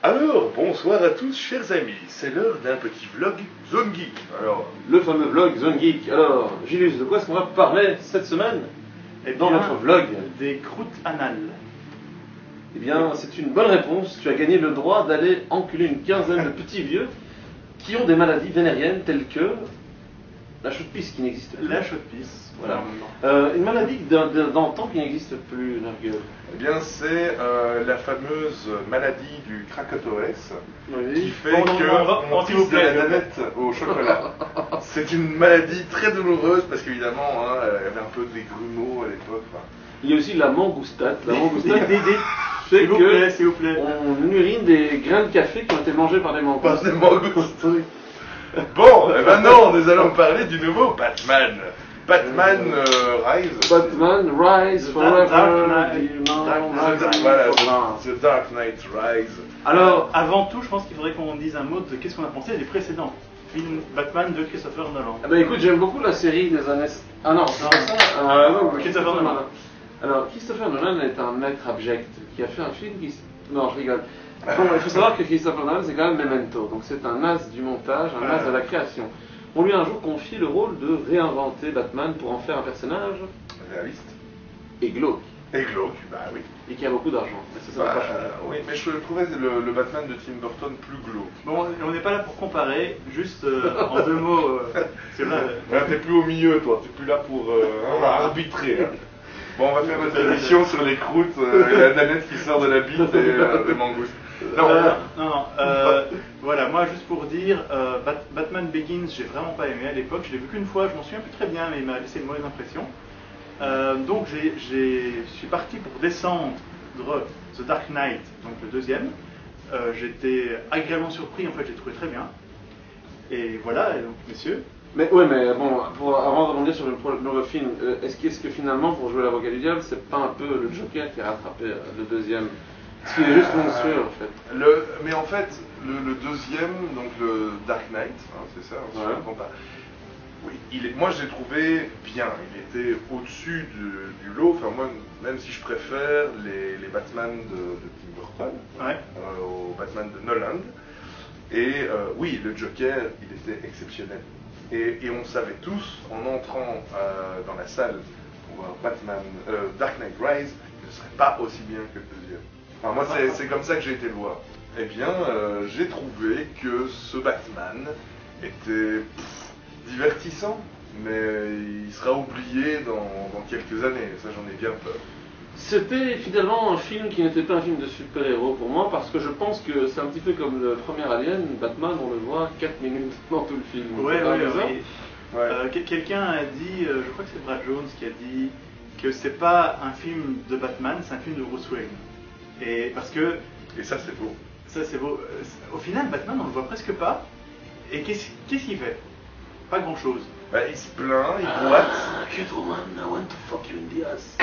Alors, bonsoir à tous chers amis, c'est l'heure d'un petit vlog Zone Geek. Alors, le fameux vlog Zone Geek. Alors, Gilles, de quoi est-ce qu'on va parler cette semaine dans notre vlog? Des croûtes anales. Eh bien, c'est une bonne réponse. Tu as gagné le droit d'aller enculer une quinzaine de petits vieux qui ont des maladies vénériennes telles que la chaude-pisse qui n'existe plus. La chaude-pisse, voilà. Une maladie d'antan qui n'existe plus, Nergueul. Eh bien, c'est la fameuse maladie du Krakatoès qui fait qu'on pisse de la nanette au chocolat. C'est une maladie très douloureuse parce qu'évidemment, hein, il y avait un peu des grumeaux à l'époque. Enfin. Il y a aussi la mangoustate. La mangoustate, s'il vous plaît. On urine des grains de café qui ont été mangés par des mangoustes. Par des mangoustes. Bon, et maintenant nous allons parler du nouveau Batman. Batman Rise. Batman Rise Forever. The Dark Knight Rise. Alors, avant tout, je pense qu'il faudrait qu'on dise un mot de qu'est-ce qu'on a pensé des précédents films Batman de Christopher Nolan. Ah bah écoute, j'aime beaucoup la série des années... Ah non, c'est pas ça. Non, Christopher Nolan. Alors, Christopher Nolan est un maître abject qui a fait un film qui... Non, je rigole. Bon, il faut savoir que Christopher Nolan, c'est quand même Memento. Donc c'est un as du montage, un as de la création. On lui a un jour confié le rôle de réinventer Batman pour en faire un personnage... réaliste. Et glauque. Et glauque, bah oui. Et qui a beaucoup d'argent. Oui, mais je trouvais le Batman de Tim Burton plus glauque. Bon, on n'est pas là pour comparer, juste en deux mots. T'es plus au milieu, toi. T'es plus là pour arbitrer. Hein. Bon, on va faire notre émission sur les croûtes, la nanette qui sort de la bite et des mangoustes. Non. Voilà, moi juste pour dire, Batman Begins, j'ai vraiment pas aimé à l'époque. Je l'ai vu qu'une fois, je m'en souviens plus très bien, mais il m'a laissé une mauvaise impression. Donc je suis parti pour descendre The Dark Knight, donc le deuxième. J'étais agréablement surpris, en fait, j'ai trouvé très bien. Et voilà, et donc messieurs. Mais bon, avant de rebondir sur le nouveau film, est-ce que finalement, pour jouer l'avocat du diable, c'est pas un peu le Joker qui a rattrapé le deuxième? Parce qu'il est juste monstrueux en fait. Mais en fait, le deuxième, donc le Dark Knight, hein, c'est ça, si je ne me trompe pas. Oui, moi je l'ai trouvé bien, il était au-dessus du lot, enfin moi, même si je préfère les Batman de Tim Burton, au Batman de Nolan, et oui, le Joker, il était exceptionnel. Et on savait tous, en entrant dans la salle pour voir Dark Knight Rise, qu'il ne serait pas aussi bien que le deuxième. Enfin, moi, c'est comme ça que j'ai été le voir. Eh bien, j'ai trouvé que ce Batman était divertissant, mais il sera oublié dans quelques années, ça j'en ai bien peur. C'était finalement un film qui n'était pas un film de super-héros pour moi, parce que je pense que c'est un petit peu comme le premier Alien, Batman, on le voit 4 minutes dans tout le film. Quelqu'un a dit, je crois que c'est Brad Jones qui a dit que c'est pas un film de Batman, c'est un film de Bruce Wayne. Et ça c'est beau. Ça c'est beau. Au final, Batman on le voit presque pas. Et qu'est-ce qu'il fait? Pas grand chose. Bah, il se plaint, il boite. Catwoman, I want to fuck you in the ass.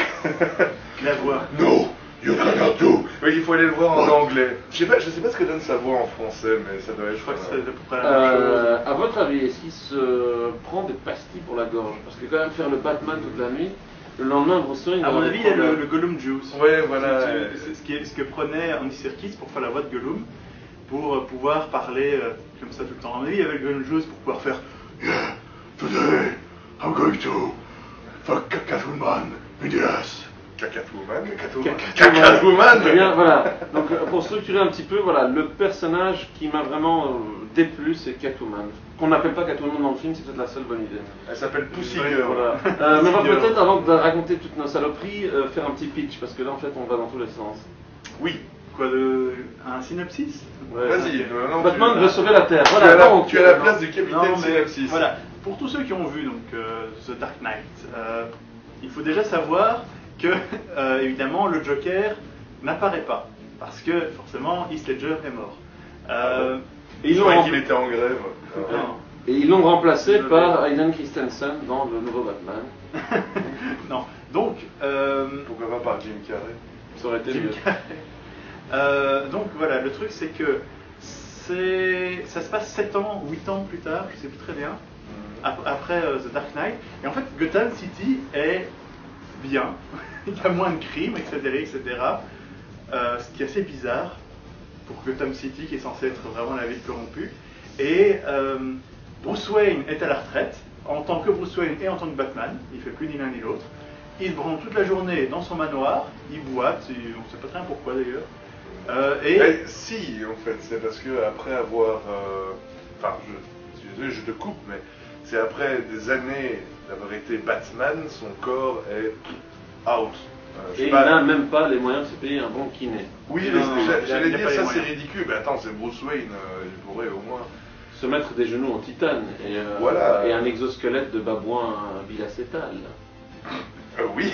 La voix. No, you cannot do. Oui, il faut aller le voir en anglais. Je sais pas ce que donne sa voix en français, mais ça doit être. Je crois que c'est à peu près la même chose. À votre avis, est-ce qu'il se prend des pastilles pour la gorge? Parce que quand même faire le Batman toute la nuit, le lendemain, Bruce Wayne. À mon avis, il y a le Gollum Juice. Ouais, voilà. Ce que prenait Andy Serkis pour faire la voix de Gollum, pour pouvoir parler comme ça tout le temps. À mon avis, il y avait le Gollum Juice pour pouvoir faire. Yeah, today I'm going to fuck Catwoman in the ass. Catwoman. Eh bien, voilà. Donc, pour structurer un petit peu, voilà, le personnage qui m'a vraiment déplu, c'est Catwoman. Qu'on n'appelle pas Catwoman dans le film, c'est peut-être la seule bonne idée. Elle s'appelle Pussy Girl. Voilà. Mais on va peut-être, avant de raconter toutes nos saloperies, faire un petit pitch, parce que là, en fait, on va dans tous les sens. Oui. Quoi, un synopsis? Ouais. Vas-y. Batman veut sauver la Terre. Voilà, tu as la place du capitaine synopsis. Voilà. pour tous ceux qui ont vu donc, The Dark Knight, il faut déjà savoir que, évidemment, le Joker n'apparaît pas. Parce que, forcément, Heath Ledger est mort. Et Je croyais qu'il était en grève. Non. Et ils l'ont remplacé par Hayden Christensen dans le nouveau Batman. Non. Donc, Pourquoi pas par Jim Carrey? Ça aurait été Jim mieux. Carrey. Donc voilà, le truc c'est que ça se passe 7 ans, 8 ans plus tard, je sais plus très bien, après The Dark Knight. Et en fait, Gotham City est bien, il y a moins de crimes, etc. etc. Ce qui est assez bizarre pour Gotham City qui est censé être vraiment la ville corrompue. Et Bruce Wayne est à la retraite, en tant que Bruce Wayne et en tant que Batman, il fait plus ni l'un ni l'autre. Il se branle toute la journée dans son manoir, il boite, on ne sait pas très bien pourquoi d'ailleurs. Mais si, en fait, c'est parce que après avoir... Enfin, je suis désolé, je te coupe, mais c'est après des années d'avoir été Batman, son corps est out. Et il n'a même pas les moyens de se payer un bon kiné. Oui, Non, j'allais il a dire pas les ça, c'est moyens. ridicule. Mais attends, c'est Bruce Wayne, il pourrait au moins... Se mettre des genoux en titane et, Voilà. et un exosquelette de babouin bilacétal. Oui.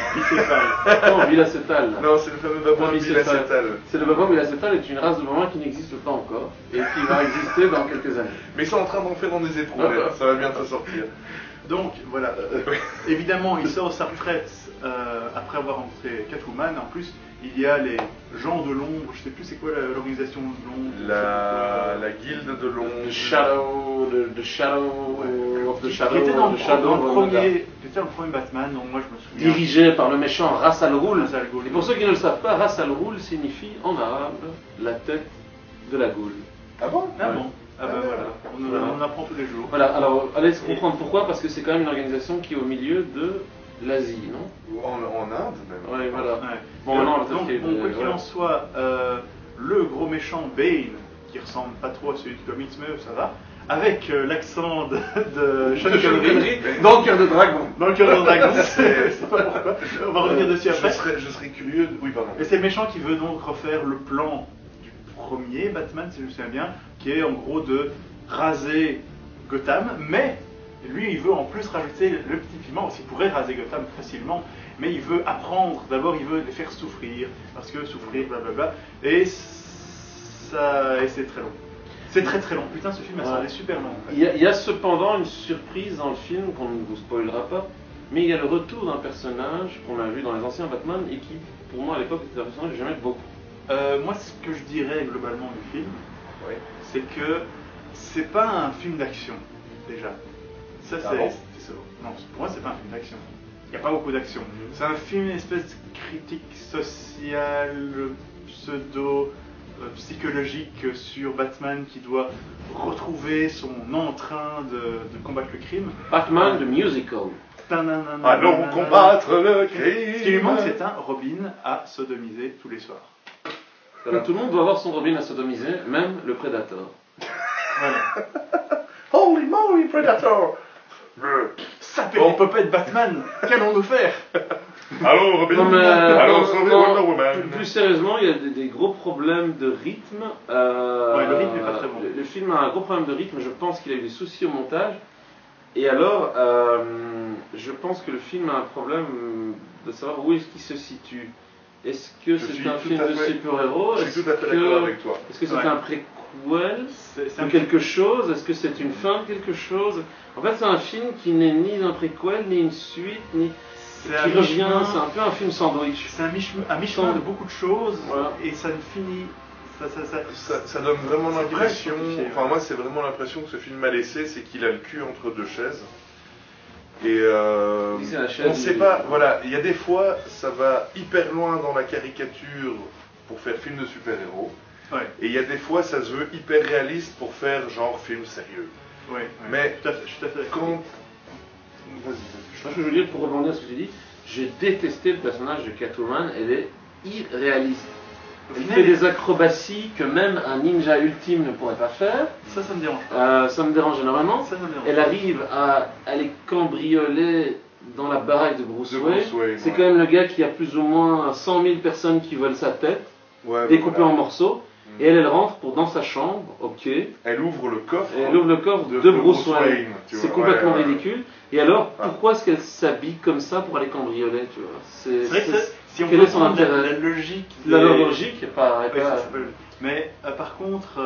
Non, bilacétal. Non, c'est le fameux babouin Bicéphale. bilacétal. C'est le babouin bilacétal est une race de babouin qui n'existe pas encore et qui va exister dans quelques années. Mais ils sont en train d'en faire dans des éprouvettes, ça va bientôt sortir. Donc voilà, évidemment il sort de sa retraite après avoir rencontré Catwoman. En plus il y a les gens de l'ombre, je sais plus c'est quoi l'organisation de l'ombre. La guilde de l'ombre. The Shadow of the Shadow, Qui était dans, the Shadow dans le of premier, qui était dans le premier Batman, donc moi je me souviens. dirigé par le méchant Ra's al Ghul. Ra's al Ghul. Et pour ceux qui ne le savent pas, Ra's al Ghul signifie en arabe la tête de la Ghul. Ah bon? Ah Ouais. bon. Ah ben voilà, on apprend tous les jours. Voilà, alors allez comprendre pourquoi, parce que c'est quand même une organisation qui est au milieu de l'Asie, non? En Inde même. Ouais, voilà. Ouais. Bon, maintenant, on va donc, tester, bon, quoi qu'il voilà. en soit, le gros méchant Bane, qui ressemble pas trop à celui du comics, mais ça va, avec l'accent de Sean Connery, Dans le cœur de dragon. dans le cœur de dragon, c'est pas pourquoi, on va revenir dessus après. Je serais curieux. Oui, pardon. Et c'est le méchant qui veut donc refaire le plan du premier Batman, si je me souviens bien, qui est en gros de raser Gotham, mais lui il veut en plus rajouter le petit piment, parce qu'il pourrait raser Gotham facilement, mais il veut apprendre, d'abord il veut les faire souffrir, parce que souffrir, blablabla, et c'est très long. C'est très très long, putain ce film est super long. En fait. Il y a cependant une surprise dans le film qu'on ne vous spoilera pas, mais il y a le retour d'un personnage qu'on a vu dans les anciens Batman et qui, pour moi à l'époque, était un personnage que j'aimais beaucoup. Moi ce que je dirais globalement du film, Oui. c'est que c'est pas un film d'action, déjà. Ça, Ah bon c'est ça. Non, pour moi, c'est pas un film d'action. Il n'y a pas beaucoup d'action. C'est un film, une espèce de critique sociale, pseudo, psychologique sur Batman qui doit retrouver son entrain de combattre le crime. Batman the Musical. Allons combattre le crime. Ce qui lui manque, c'est un Robin à sodomiser tous les soirs. Alors, tout le monde doit avoir son Robin à sodomiser, même le Predator. Voilà. Holy moly, Predator. Ça fait des popets de Batman. Qu'allons-nous faire? Allô, Robin. Non, mais, Allô, non, sauver non, Wonder Woman. plus sérieusement, il y a des gros problèmes de rythme. Ouais, le rythme est pas très bon. Le film a un gros problème de rythme, je pense qu'il a eu des soucis au montage. Et alors, je pense que le film a un problème de savoir où est-ce qu'il se situe. Est-ce que Je c'est suis un tout film à de fait- super-héros? Je suis tout à fait d'accord avec toi. Est-ce que c'est Ouais. un préquel C'est de quelque chose? Est-ce que c'est une fin de quelque chose? En fait, c'est un film qui n'est ni un préquel, ni une suite, ni c'est qui revient. C'est un peu un film sandwich. C'est un mi-chemin de beaucoup de choses, Voilà. et ça ne finit. Ça donne vraiment c'est l'impression, très compliqué, enfin ouais. moi c'est vraiment l'impression que ce film m'a laissé, c'est qu'il a le cul entre deux chaises. Et Oui, c'est la chaise on ne sait du- pas, voilà, il y a des fois ça va hyper loin dans la caricature pour faire film de super-héros, Ouais, et il y a des fois ça se veut hyper réaliste pour faire genre film sérieux. ouais, Mais tout à fait, je suis tout à fait d'accord. Quand... Vas-y, Moi, ce que je veux dire pour rebondir sur ce que tu dis, j'ai détesté le personnage de Catwoman, elle est irréaliste. Elle fait des acrobaties que même un ninja ultime ne pourrait pas faire. Ça me dérange pas. Ça me dérange énormément. Ça me dérange Elle pas. arrive à aller cambrioler dans la baraque de Bruce De Wayne. Bruce Wayne, C'est ouais. quand même le gars qui a plus ou moins 100 000 personnes qui veulent sa tête, Ouais, découpée voilà. en morceaux. Et elle rentre dans sa chambre, ok. Elle ouvre le coffre. Et elle ouvre le coffre de Bruce Wayne. C'est complètement ouais. ridicule. Et alors, pourquoi est-ce qu'elle s'habille comme ça pour aller cambrioler, tu vois? C'est vrai que si on quel veut est son prendre intérêt? la logique... La logique est pas... Oui, ça s'appelle. Mais par contre...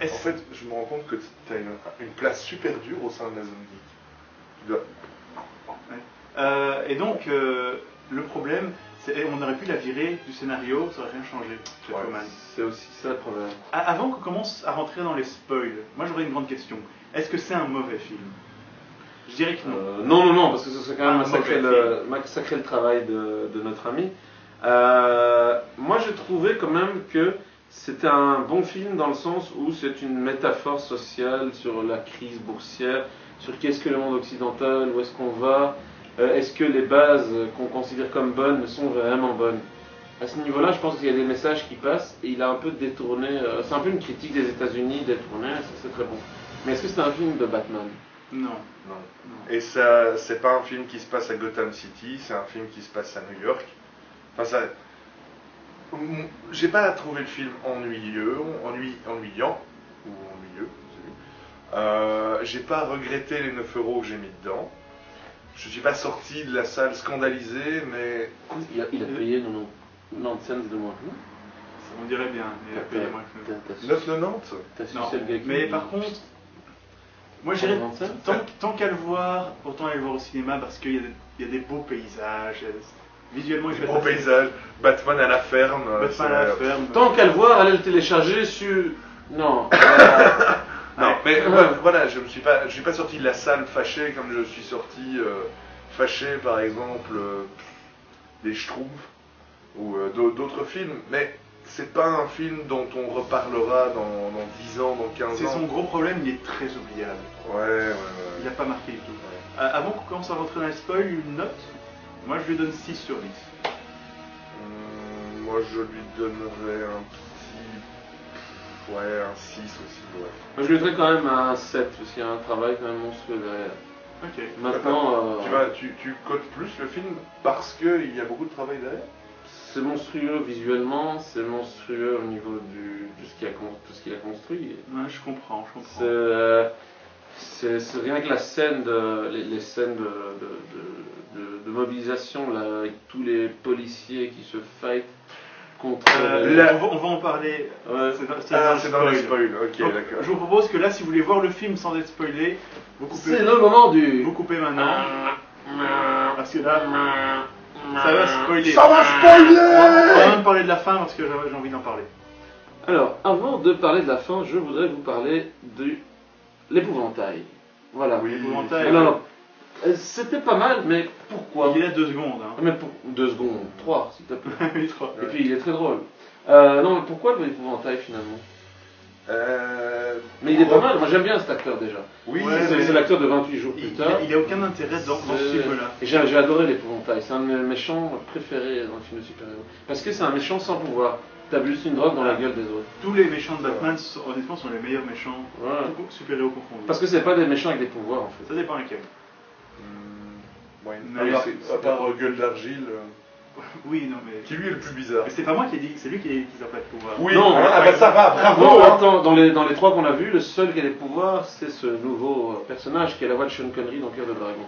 En fait, je me rends compte que tu as une place super dure au sein de la zone geek. Et donc, le problème, c'est on aurait pu la virer du scénario, ça aurait rien changé. C'est aussi ça le problème. Avant qu'on commence à rentrer dans les spoils, moi j'aurais une grande question. Est-ce que c'est un mauvais film? Je dirais que non. Non, parce que ce serait quand même massacrer le travail de notre ami. Moi, j'ai trouvé quand même que c'était un bon film dans le sens où c'est une métaphore sociale sur la crise boursière, sur qu'est-ce que le monde occidental, où est-ce qu'on va, est-ce que les bases qu'on considère comme bonnes sont vraiment bonnes. À ce niveau-là, je pense qu'il y a des messages qui passent et il a un peu détourné, c'est un peu une critique des États-Unis détournée, c'est très bon. Mais est-ce que c'est un film de Batman? Non. Et ça, c'est pas un film qui se passe à Gotham City, c'est un film qui se passe à New York. Enfin, ça. J'ai pas trouvé le film ennuyant, ou ennuyeux, j'ai pas regretté les 9 € que j'ai mis dedans. Je suis pas sorti de la salle scandalisé, mais... Il a payé 90 cents de moins. On dirait bien, il a payé moins que 9,90 T'as sucé le gars. Mais par contre, moi j'irais, tant qu'à le voir, autant aller le voir au cinéma parce qu'il y a des beaux paysages. Visuellement, il fait beau paysage, Batman à la ferme. Tant qu'à le voir, allez le télécharger sur... Non. Non, mais voilà, je suis pas sorti de la salle fâché comme je suis sorti fâché par exemple des Schtroumpfs ou d'autres films, mais c'est pas un film dont on reparlera dans 10 ans, dans 15 ans. C'est son gros problème, il est très oubliable. Ouais. Il n'a pas marqué du tout. Avant qu'on commence à rentrer dans les spoils, une note. Moi je lui donne 6 sur 10. Moi je lui donnerais un petit... un 6 aussi, ouais. Moi je lui donnerais quand même un 7, parce qu'il y a un travail quand même monstrueux derrière. Ok. Maintenant... Tu cotes plus le film parce qu'il y a beaucoup de travail derrière? C'est monstrueux visuellement, c'est monstrueux au niveau de ce qu'il a construit. Ouais, je comprends. C'est rien que la scène, les scènes de mobilisation là, avec tous les policiers qui se fight contre. On va en parler. Ouais. C'est dans le spoil. Ok, d'accord. Je vous propose que là, si vous voulez voir le film sans être spoilé, vous coupez. C'est le moment du. Vous coupez maintenant. Parce que là, ça va spoiler. Ça va spoiler. On va même parler de la fin parce que j'ai envie d'en parler. Alors, avant de parler de la fin, je voudrais vous parler de l'épouvantail. Voilà. Oui, l'épouvantail. Alors, c'était pas mal, mais pourquoi? Il est à 2 secondes. Hein. Mais pour 2 secondes, 3 s'il te plaît. Oui, 3. Et puis il est très drôle. Non, mais pourquoi l'épouvantail finalement? Mais il est pas mal, moi j'aime bien cet acteur déjà. Oui, c'est l'acteur de 28 jours plus tard. Il a aucun intérêt dans ce film-là. Et j'ai adoré l'épouvantail, c'est un de mes méchants préférés dans le film de super-héros. Parce que c'est un méchant sans pouvoir. T'as juste une drogue dans la gueule des autres. Tous les méchants de Batman, honnêtement, sont les meilleurs méchants, super-héros confondus. Parce que c'est pas des méchants avec des pouvoirs en fait. Ça dépend lesquels. Ouais. À part Gueule d'Argile. Oui, non, mais. Qui lui est le plus bizarre. Mais c'est pas moi qui ai dit, c'est lui qui n'a pas de pouvoir. Oui, non, ça va, bravo. Non, attends, dans les 3 qu'on a vus, le seul qui a des pouvoirs, c'est ce nouveau personnage qui a la voix de Sean Connery dans Cœur de Dragon.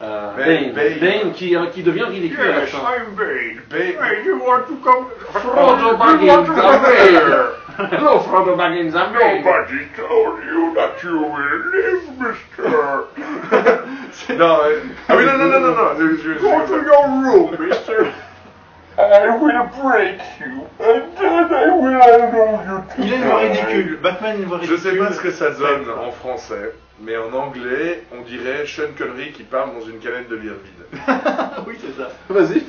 Bane qui devient ridicule à la fin. I'm Bane. Hey, you want to come? Frodo Baggins, I'm Bane. Hello, Frodo Baggins, I'm Bane. Nobody told you that you will live, mister. Non, ah oui, non. Go to your room, mister. I will break you, and then I will allow you to. Il a une voix ridicule. Batman a une voix ridicule. Je sais pas ce que ça donne en français, mais en anglais, on dirait Sean Connery qui parle dans une canette de bière vide. Oui, c'est ça. Vas-y.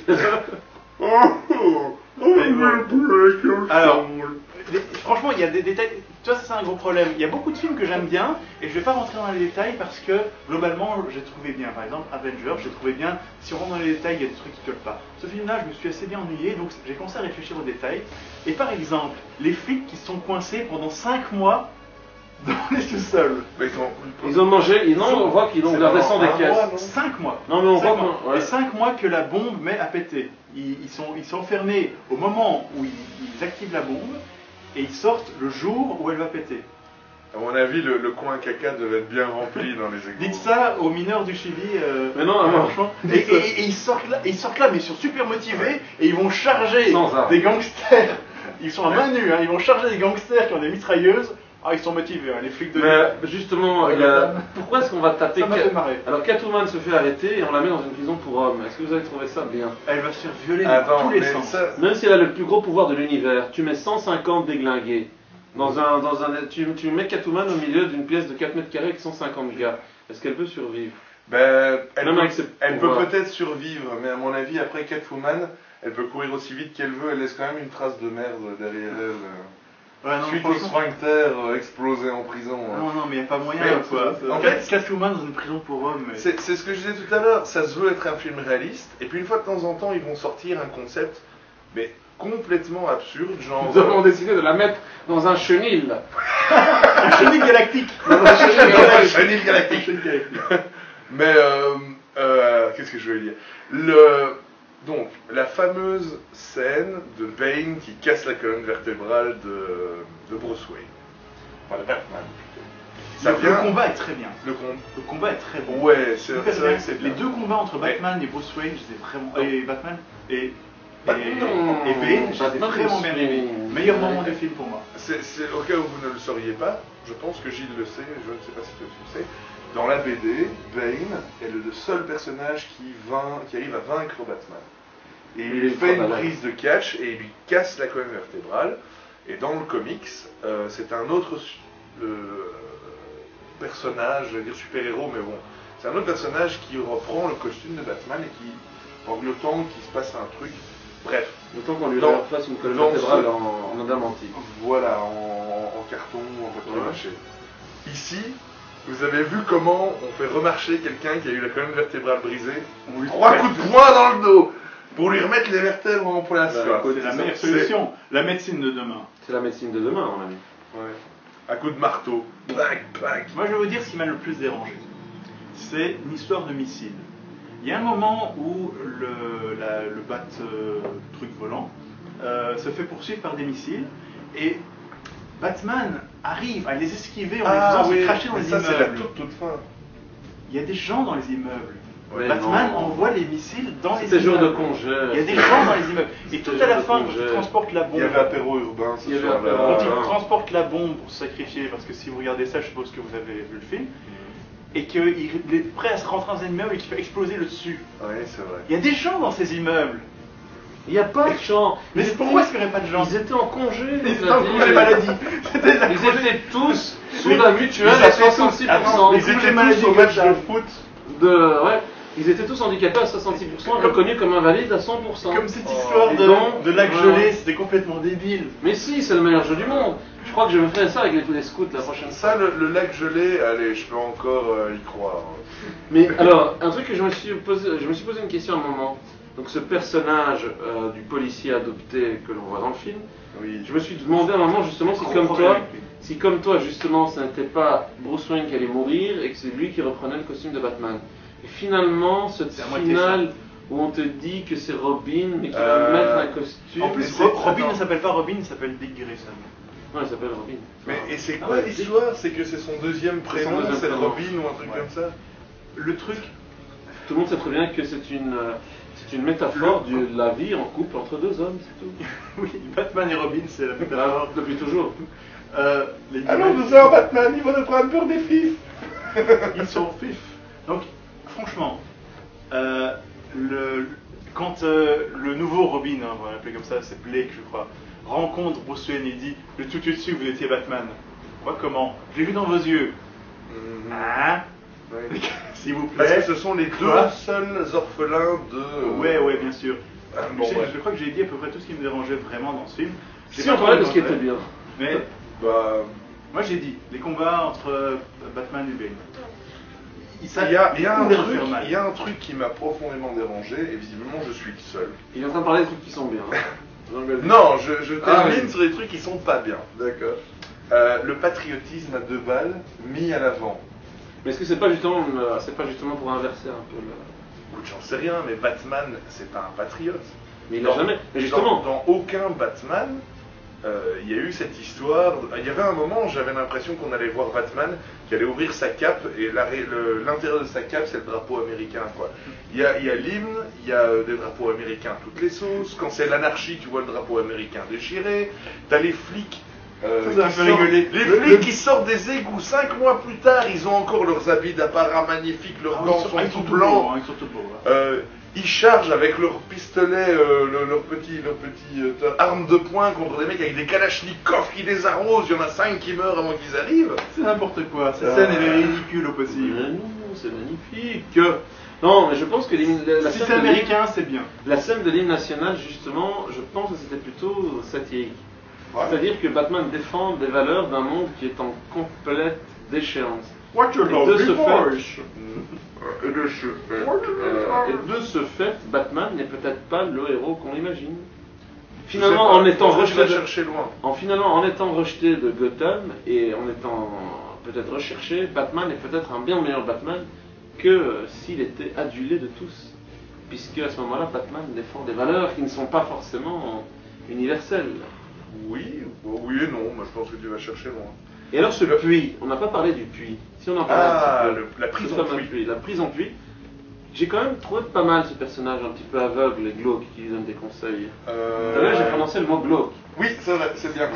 Alors, franchement, il y a des détails. Tu vois, ça c'est un gros problème. Il y a beaucoup de films que j'aime bien, et je vais pas rentrer dans les détails parce que globalement, j'ai trouvé bien. Par exemple, Avengers, j'ai trouvé bien. Si on rentre dans les détails, il y a des trucs qui collent pas. Ce film-là, je me suis assez bien ennuyé, donc j'ai commencé à réfléchir aux détails. Et par exemple, les flics qui sont coincés pendant 5 mois dans les sous-sols. Ils ont mangé, on voit qu'ils ont gardé sans des caisses. 5 mois. Non, mais on voit que. Les 5 mois que la bombe met à péter. Ils sont enfermés au moment où ils activent la bombe. et ils sortent le jour où elle va péter. À mon avis, le coin caca devait être bien rempli dans les égouts. Dites ça aux mineurs du Chili. Mais non, franchement. Et ils sortent là, mais ils sont super motivés et ils vont charger Sans armes. des gangsters. Ils sont à main nue, hein, ils vont charger des gangsters qui ont des mitrailleuses. Ah, ils sont motivés, hein, les flics de. Mais justement, pourquoi est-ce qu'on va taper Ça m'a fait marrer. Alors Catwoman se fait arrêter et on la met dans une prison pour hommes. Est-ce que vous avez trouvé ça bien? Elle va se faire violer Attends, dans tous les mais sens. ça, Même si elle a le plus gros pouvoir de l'univers, tu mets 150 déglingués. Tu mets Catwoman au milieu d'une pièce de 4 mètres carrés avec 150 gars. Est-ce qu'elle peut survivre? ben, elle Même peut, avec ses elle peut pouvoirs. peut-être survivre, mais à mon avis, après Catwoman, elle peut courir aussi vite qu'elle veut, elle laisse quand même une trace de merde derrière elle. Ouais, non, Suite au franchement. sphincter explosé en prison. hein. Non, mais il n'y a pas moyen, Mais, quoi. en fait, Catwoman dans une prison pour hommes. Mais... C'est ce que je disais tout à l'heure, ça se veut être un film réaliste, et puis une fois de temps en temps, ils vont sortir un concept, mais complètement absurde, genre... Nous avons décidé de la mettre dans un chenil. Un chenille galactique. Chenille galactique. Chenille galactique. Mais, qu'est-ce que je veux dire Donc, la fameuse scène de Bane qui casse la colonne vertébrale de Bruce Wayne. Enfin, de Batman, plutôt. Ça Le vient... combat est très bien. Le Le combat est très bon. Ouais, c'est Super vrai bien. que c'est Les bien. deux combats entre Batman et Bruce Wayne, je les ai vraiment. Et Batman et. Batman. Et Bane, je les ai Batman, vraiment bien aimés. Bruce Meilleur Wayne. moment du film pour moi. C'est au cas où vous ne le sauriez pas, je pense que Gilles le sait, je ne sais pas si toi tu le sais. Dans la BD, Bane est le seul personnage qui arrive à vaincre Batman. Et il lui fait une prise de catch et il lui casse la colonne vertébrale. Et dans le comics, c'est un autre personnage, je vais dire super-héros, mais bon, c'est un autre personnage qui reprend le costume de Batman et qui, pendant le temps qu'il se passe un truc, bref. Autant qu'on lui Dans- refasse une colonne dans vertébrale ce- en adamantique. Voilà, en carton, en papier Ouais. mâché. Ici, vous avez vu comment on fait remarcher quelqu'un qui a eu la colonne vertébrale brisée? On lui 3 coups de poing dans le dos pour lui remettre les vertèbres en place. Bah, quoi. écoute, C'est la meilleure solution. La médecine de demain. C'est la médecine de demain, mon ami. Ouais. À coup de marteau. Black, black. Moi, je vais vous dire ce qui m'a le plus dérangé. C'est une histoire de missile. Il y a un moment où le bat truc volant se fait poursuivre par des missiles et Batman arrive à les esquiver en les faisant se cracher dans mais les ça c'est la immeubles. toute fin. Il y a des gens dans les immeubles. Ouais, Batman non. envoie les missiles dans les C'était immeubles. jour de congé. Il y a des gens dans les immeubles. Et C'était tout à la jour de fin, quand congé. il transporte la Il bombe, y avait apéro urbain ce Il y avait soir-là. apéro quand il Ah. transporte la bombe pour se sacrifier, parce que si vous regardez ça, je suppose que vous avez vu le film, et qu'il est prêt à se rentrer dans un immeuble et qu'il fait exploser le dessus. Oui, c'est vrai. Il y a des gens dans ces immeubles. Il n'y a pas de gens. Mais pourquoi est-ce qu'il n'y aurait pas de gens? Ils étaient en congé. Ils étaient on a en dit. congé maladie. C'était la Ils congé- étaient tous sous Les- la mutuelle ils à étaient tous- 66%. Attends, Ils congés étaient maladie tous au match comme ça. de foot. Ouais, ils étaient tous handicapés à 66%, reconnus comme invalides à 100%. Comme cette histoire Et de, donc, de lac ouais. gelé, c'était complètement débile. Mais si, c'est le meilleur jeu du monde. Je crois que je me ferai ça avec les scouts la prochaine fois. Ça, le lac gelé, allez, je peux encore y croire. Mais alors, un truc que je me suis posé une question à un moment. Donc ce personnage du policier adopté que l'on voit dans le film, Oui. je me suis demandé à un moment justement si Gros comme problème toi, avec lui. si comme toi justement ce n'était pas Bruce Wayne qui allait mourir et que c'est lui qui reprenait le costume de Batman. Et finalement, cette C'est à moitié finale où on te dit que c'est Robin mais qui va Euh, mettre un costume. En plus, c'est- Robin attends. ne s'appelle pas Robin, il s'appelle Dick Grayson. Ouais, il s'appelle Robin. Mais et c'est Ah quoi ouais, l'histoire? C'est que c'est son deuxième C'est son prénom, deuxième c'est prénom. Robin ou un truc Ouais. comme ça? Le truc, Tout le monde sait très bien que c'est une métaphore de la vie en couple entre deux hommes, c'est tout. oui, Batman et Robin, c'est la métaphore. Depuis toujours. Les Alors images- nous avons Batman, il va nous prendre peur des fifs. Ils sont fifs. Donc, franchement, quand le nouveau Robin, hein, on va l'appeler comme ça, c'est Blake, je crois, rencontre Bruce Wayne et dit le tout de suite, vous étiez Batman. Quoi, comment? J'ai vu dans vos yeux. Hein? Ouais. S'il vous Parce que plaît. ce sont les Quoi deux seuls orphelins de... Ouais, bien sûr. Bon, je bref. crois que j'ai dit à peu près tout ce qui me dérangeait vraiment dans ce film. J'ai Si pas on parlait de ce qui parlé était bien. Mais Bah, moi j'ai dit, les combats entre Batman et Bane. il y a un pouvait leur truc, faire mal. il y a un truc qui m'a profondément dérangé, et visiblement je suis le seul. Il est en train de parler des trucs qui sont bien. Non, je Ah, termine oui. sur des trucs qui sont pas bien. D'accord. Le patriotisme à deux balles mis à l'avant. Mais est-ce que c'est pas justement pour inverser un peu le... Écoute, j'en sais rien, mais Batman, c'est pas un patriote. Mais il a jamais. Mais justement. Dans aucun Batman, il y a eu cette histoire. Il y avait un moment, j'avais l'impression qu'on allait voir Batman, qui allait ouvrir sa cape, et l'intérieur de sa cape, c'est le drapeau américain, quoi. Il y a l'hymne, il y a des drapeaux américains à toutes les sauces. Quand c'est l'anarchie, tu vois le drapeau américain déchiré. T'as les flics. Les flics qui sortent des égouts 5 mois plus tard, ils ont encore leurs habits d'apparat magnifiques, leurs gants sont tout blancs. Ils chargent avec leurs pistolets, leurs petits armes de poing contre des mecs avec des kalachnikovs qui les arrosent. Il y en a 5 qui meurent avant qu'ils arrivent. C'est n'importe quoi. Cette scène est ridicule au possible. Mais non, c'est magnifique. Non, mais je pense que la si scène c'est américain, c'est bien. La scène de l'hymne national, justement, je pense que c'était plutôt satirique. Ouais. C'est-à-dire que Batman défend des valeurs d'un monde qui est en complète déchéance. What you Et de ce fait, et de ce fait, Batman n'est peut-être pas le héros qu'on imagine. Finalement, en étant rejeté en étant rejeté de Gotham et en étant peut-être recherché, Batman est peut-être un bien meilleur Batman que s'il était adulé de tous. Puisque à ce moment-là, Batman défend des valeurs qui ne sont pas forcément universelles. Oui et non, moi je pense que tu vas chercher loin. Et alors ce puits, on n'a pas parlé du puits. Si on en parlait un petit peu, la prison puits. La prison puits. J'ai quand même trouvé pas mal ce personnage un petit peu aveugle et glauque qui lui donne des conseils. Tout à l'heure, j'ai prononcé le mot glauque. Oui, c'est vrai, c'est bien.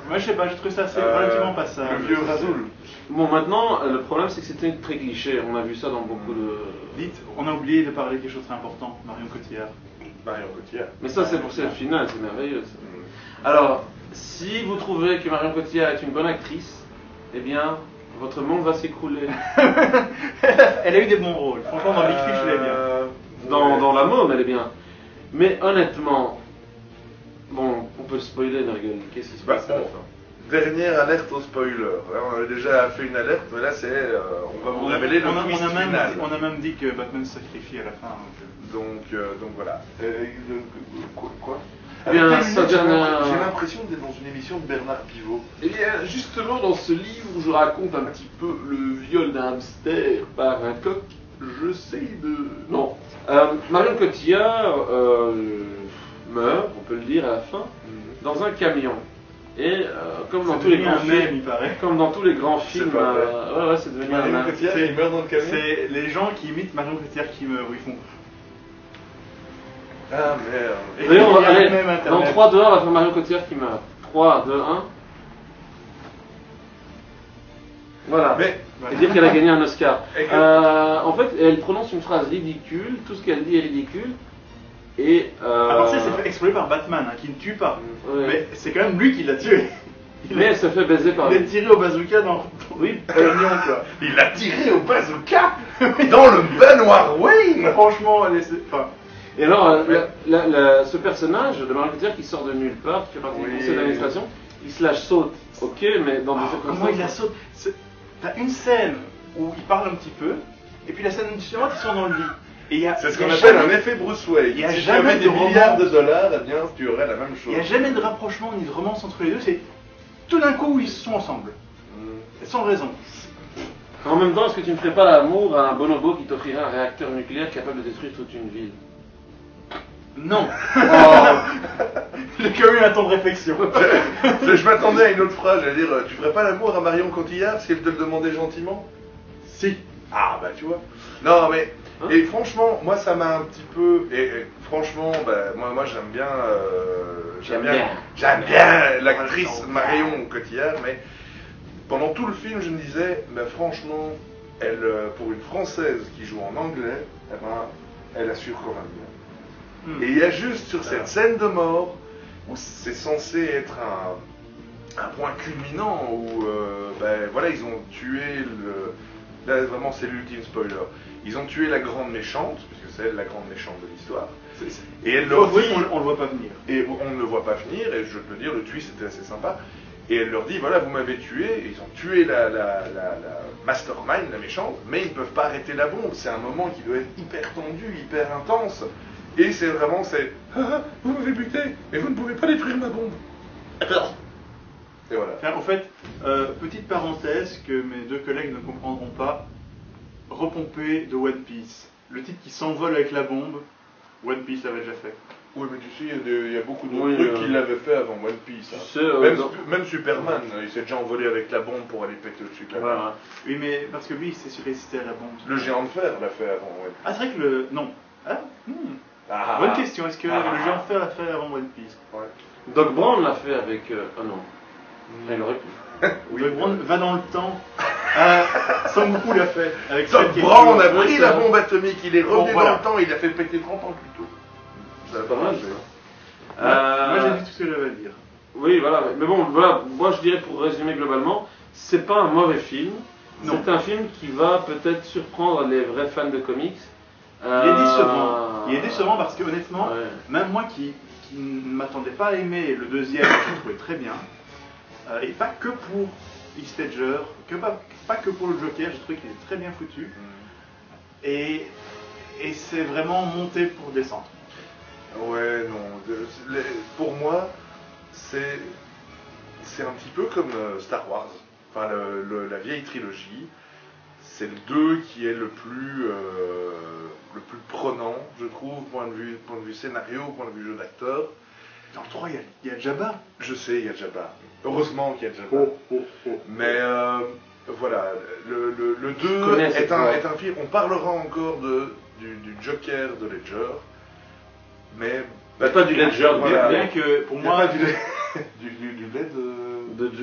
Moi je sais pas, je trouve ça assez relativement passable. Le vieux Razoul. Bon, maintenant, le problème c'est que c'était très cliché. On a vu ça dans beaucoup de. Vite, on a oublié de parler de quelque chose de très important, Marion Cotillard. Marion Cotillard. Mais ça, c'est pour cette finale, c'est merveilleux. Ça. Alors, si vous trouvez que Marion Cotillard est une bonne actrice, eh bien, votre monde va s'écrouler. Elle a eu des bons rôles. Franchement, dans Big Fish, je l'aime bien. Dans La Môme, elle est bien. Mais honnêtement, bon, on peut spoiler, Nurgle. Qu'est-ce qui se passe à la fin? Dernière alerte au spoiler. Là, on avait déjà fait une alerte, mais là, c'est, on va vous révéler le twist final. On a même dit que Batman se sacrifie à la fin. Donc voilà. Quoi Eh bien, ça j'ai l'impression d'être dans une émission de Bernard Pivot. Eh bien, justement, dans ce livre où je raconte un petit peu le viol d'un hamster par un coq, j'essaye de... Non. Marion Cotillard meurt, on peut le dire à la fin, dans un camion. Et comme dans tous les grands films, il paraît. Comme dans tous les grands films, ouais, c'est devenu un Marion Cotillard, il meurt dans le camion. C'est les gens qui imitent Marion Cotillard qui meurent, où ils font... Ah merde. D'ailleurs, dans 3, 2, 1, on va faire Marion Cotillard qui meurt. 3, 2, 1. Voilà. Mais, et dire qu'elle a gagné un Oscar. En fait, elle prononce une phrase ridicule, tout ce qu'elle dit est ridicule. Et alors ça, c'est fait exploser par Batman, hein, qui ne tue pas. Ouais. Mais c'est quand même lui qui l'a tué. Mais elle se fait baiser par lui. Il a tiré au bazooka dans... Oui. Quoi. il a tiré au bazooka dans le Benoît Wayne. Franchement, enfin... Et alors, ce personnage de Marion Cotillard qui sort de nulle part, qui fait partie du conseil d'administration, il se lâche saute. Ok, mais dans des circonstances... Comment il la saute? T'as une scène où il parle un petit peu, et puis la scène suivante, ils sont dans le lit. C'est ce qu'on appelle un effet Bruce Wayne. Il y a si jamais tu avais des milliards de dollars, eh bien, tu aurais la même chose. Il n'y a jamais de rapprochement ni de romance entre les deux, c'est tout d'un coup ils sont ensemble. Sans raison. En même temps, est-ce que tu ne ferais pas l'amour à un bonobo qui t'offrirait un réacteur nucléaire capable de détruire toute une ville? Non. J'ai quand même eu un temps de réflexion. Je m'attendais à une autre phrase, j'allais dire, tu ferais pas l'amour à Marion Cotillard si elle te le demandait gentiment? Si. Ah bah tu vois. Non mais, et franchement, moi ça m'a un petit peu, et franchement, bah, moi j'aime bien, j'aime bien l'actrice Marion Cotillard, mais pendant tout le film je me disais, bah, franchement, elle, pour une Française qui joue en anglais, eh ben, elle assure quand même bien. Et il y a juste sur cette scène de mort, où c'est censé être un point culminant, où ben, voilà, ils ont tué là vraiment c'est l'ultime spoiler. Ils ont tué la grande méchante, puisque c'est elle la grande méchante de l'histoire. Et elle leur dit... On le voit pas venir. Et on ne le voit pas venir, et je peux te dire, le twist était assez sympa. Et elle leur dit, voilà, vous m'avez tué, et ils ont tué la mastermind, la méchante, mais ils ne peuvent pas arrêter la bombe. C'est un moment qui doit être hyper tendu, hyper intense. Et c'est vraiment, vous m'avez buté, mais vous ne pouvez pas détruire ma bombe. Et voilà. Enfin, en fait, petite parenthèse que mes deux collègues ne comprendront pas, repompé de One Piece. Le type qui s'envole avec la bombe, One Piece l'avait déjà fait. Oui, mais tu sais, il y a beaucoup d'autres Oui, trucs qu'il avait fait avant One Piece. Hein. Tu sais, Même Superman, il s'est déjà envolé avec la bombe pour aller péter au-dessus de la bombe. voilà. Oui, mais parce que lui, il s'est résisté à la bombe. Le géant de fer l'a fait avant One Piece. Ah, c'est vrai que le. Non. Ah, Ah, bonne question. Est-ce que le géant de fer l'a fait avant One Piece? Ouais. Doc Brown l'a fait avec. Oh non. Il aurait pu. Oui, Doc Brown va dans le temps. Son Goku l'a fait. Avec Doc Fred Brown a Kessler. pris la bombe atomique, il est revenu Bon, voilà. dans le temps, il a fait péter 30 ans plus tôt. Ça a Pas mal, marché. ça. Moi, j'ai dit tout ce que j'avais à dire. Oui, voilà. Mais bon, voilà. Moi, je dirais pour résumer globalement, c'est pas un mauvais film. Non. C'est un film qui va peut-être surprendre les vrais fans de comics. Il est décevant. Il est décevant parce que honnêtement, Ouais. même moi qui ne m'attendais pas à aimer le deuxième, je l'ai trouvé très bien. Et pas que pour Heath Ledger, pas que pour le Joker, j'ai trouvé qu'il est très bien foutu. Et c'est vraiment monté pour descendre. Ouais, non. Pour moi, c'est un petit peu comme Star Wars. Enfin, la vieille trilogie. C'est le 2 qui est le plus prenant, je trouve, point de vue scénario, point de vue jeu d'acteur. Dans le 3, il y a Jabba. Je sais, il y a Jabba. Heureusement qu'il y a Jabba. Mais voilà, le 2 est un film. On parlera encore du Joker de Ledger, mais Pas du Ledger, voilà. Bien que pour Il y a moi, pas du lait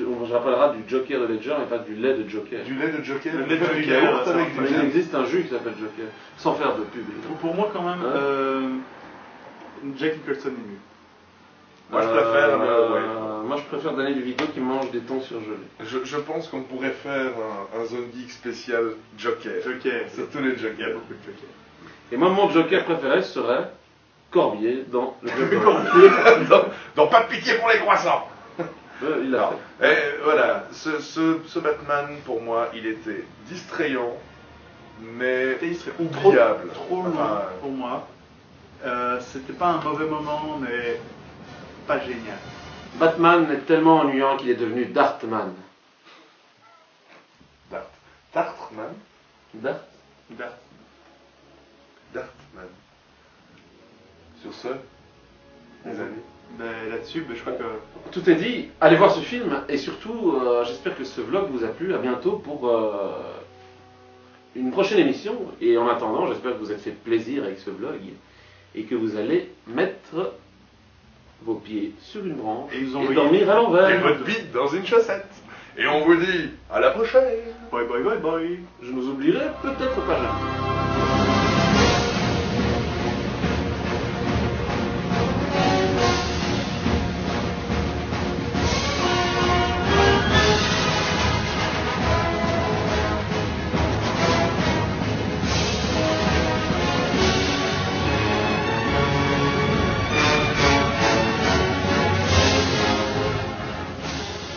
on se rappellera du Joker de Ledger, mais pas du lait de Joker. du lait de Joker. Le lait de Du Joker, yaourt ça avec marche du Il lait. existe un jus qui s'appelle Joker, sans faire de pub. évidemment. pour moi quand même, Jack Nicholson est mieux. Moi, je préfère Moi, je préfère Danny DeVito qui mange des thons surgelés. Je pense qu'on pourrait faire un Zone Geek spécial Joker. Joker, Sur tous les il y a Jokers. beaucoup de Joker. Et moi, mon Joker préféré serait Corbier dans le Joker. Donc pas de pitié pour les croissants. Il l'a Non. fait. Et voilà, ce Batman, pour moi, il était distrayant, mais Et il serait oubliable. trop loin Enfin, pour moi. C'était pas un mauvais moment, mais pas génial. Batman est tellement ennuyant qu'il est devenu Dartman. Dartman. Dart Dartman. Sur ce, les amis. Ben, là-dessus, je crois que. Tout est dit. Allez voir ce film et surtout, j'espère que ce vlog vous a plu. À bientôt pour une prochaine émission. Et en attendant, j'espère que vous êtes fait plaisir avec ce vlog et que vous allez mettre vos pieds sur une branche Et vous et envoyez- dormir à Et l'envers. votre bite dans une chaussette. Et on vous dit à la prochaine. Bye bye bye bye. Je nous oublierai peut-être pas jamais.